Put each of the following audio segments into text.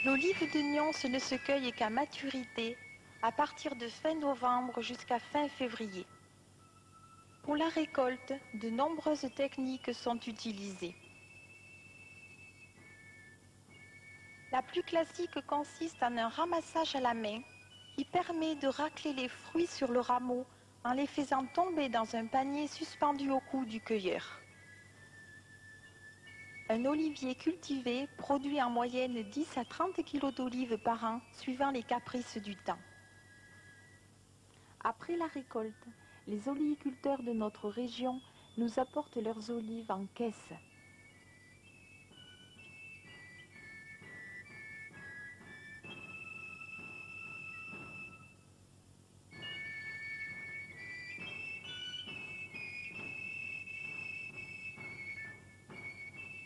L'olive de Nyons ne se cueille qu'à maturité, à partir de fin novembre jusqu'à fin février. Pour la récolte, de nombreuses techniques sont utilisées. La plus classique consiste en un ramassage à la main qui permet de racler les fruits sur le rameau en les faisant tomber dans un panier suspendu au cou du cueilleur. Un olivier cultivé produit en moyenne 10 à 30 kg d'olives par an, suivant les caprices du temps. Après la récolte, les oliviculteurs de notre région nous apportent leurs olives en caisse.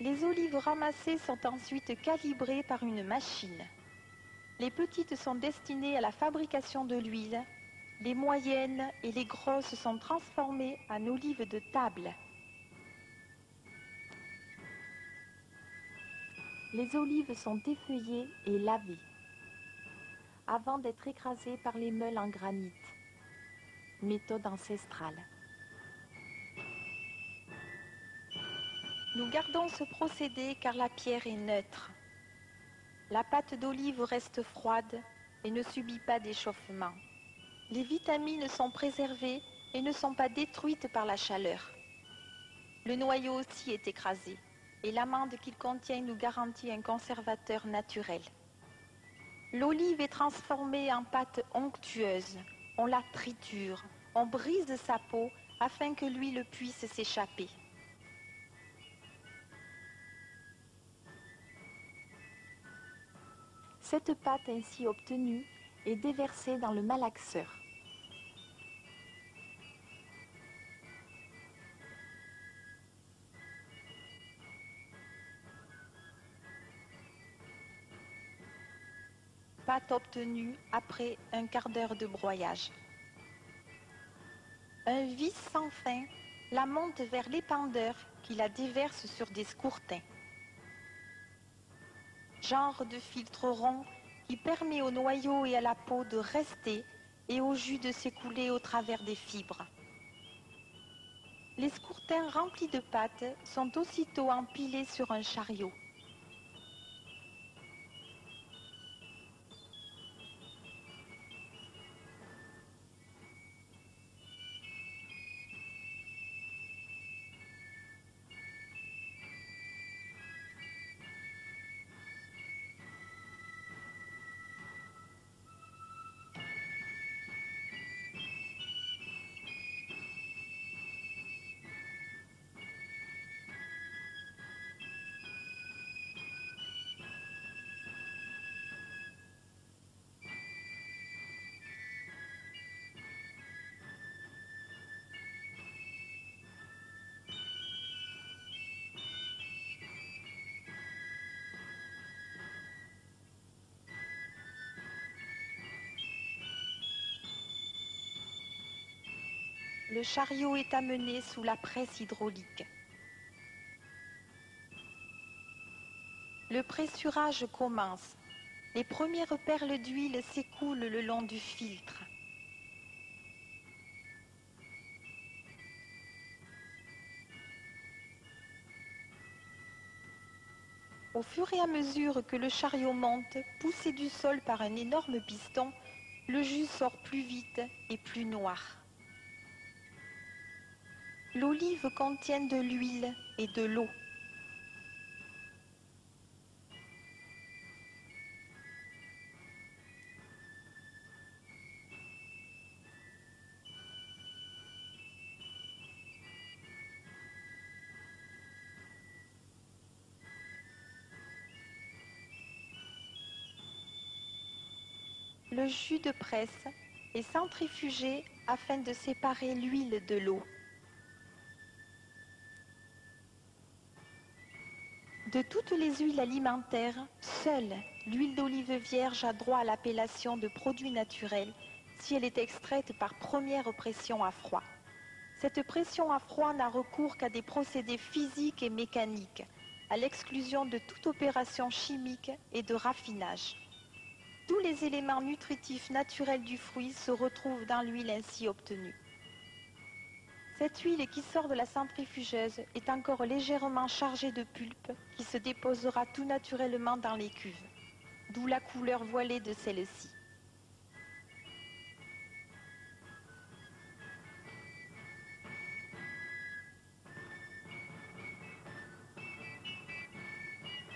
Les olives ramassées sont ensuite calibrées par une machine. Les petites sont destinées à la fabrication de l'huile, les moyennes et les grosses sont transformées en olives de table. Les olives sont effeuillées et lavées avant d'être écrasées par les meules en granit, méthode ancestrale. Nous gardons ce procédé car la pierre est neutre. La pâte d'olive reste froide et ne subit pas d'échauffement. Les vitamines sont préservées et ne sont pas détruites par la chaleur. Le noyau aussi est écrasé et l'amande qu'il contient nous garantit un conservateur naturel. L'olive est transformée en pâte onctueuse. On la triture, on brise sa peau afin que l'huile puisse s'échapper. Cette pâte ainsi obtenue est déversée dans le malaxeur. Pâte obtenue après un quart d'heure de broyage. Un vis sans fin la monte vers l'épandeur qui la déverse sur des scourtins. Genre de filtre rond qui permet au noyau et à la peau de rester et au jus de s'écouler au travers des fibres. Les scourtins remplis de pâte sont aussitôt empilés sur un chariot. Le chariot est amené sous la presse hydraulique. Le pressurage commence. Les premières perles d'huile s'écoulent le long du filtre. Au fur et à mesure que le chariot monte, poussé du sol par un énorme piston, le jus sort plus vite et plus noir. L'olive contient de l'huile et de l'eau. Le jus de presse est centrifugé afin de séparer l'huile de l'eau. De toutes les huiles alimentaires, seule l'huile d'olive vierge a droit à l'appellation de produit naturel si elle est extraite par première pression à froid. Cette pression à froid n'a recours qu'à des procédés physiques et mécaniques. à l'exclusion de toute opération chimique et de raffinage. Tous les éléments nutritifs naturels du fruit se retrouvent dans l'huile ainsi obtenue. Cette huile qui sort de la centrifugeuse est encore légèrement chargée de pulpe qui se déposera tout naturellement dans les cuves, d'où la couleur voilée de celle-ci.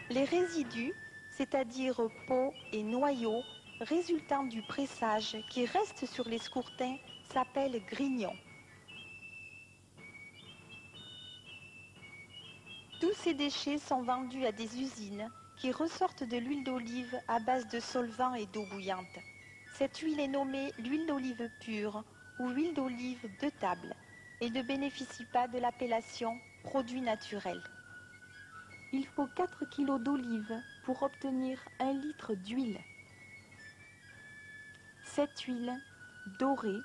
Les résidus, c'est-à-dire peau et noyaux, résultant du pressage qui restent sur les scourtins, s'appellent grignons. Tous ces déchets sont vendus à des usines qui ressortent de l'huile d'olive à base de solvant et d'eau bouillante. Cette huile est nommée l'huile d'olive pure ou huile d'olive de table et ne bénéficie pas de l'appellation produit naturel. Il faut 4 kg d'olive pour obtenir 1 litre d'huile. Cette huile, dorée,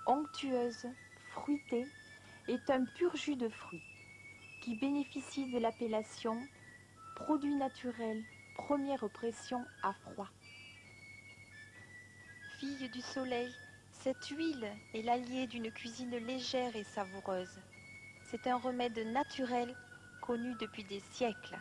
onctueuse, fruitée, est un pur jus de fruits qui bénéficie de l'appellation produit naturel, première pression à froid. Fille du soleil, cette huile est l'allié d'une cuisine légère et savoureuse. C'est un remède naturel connu depuis des siècles.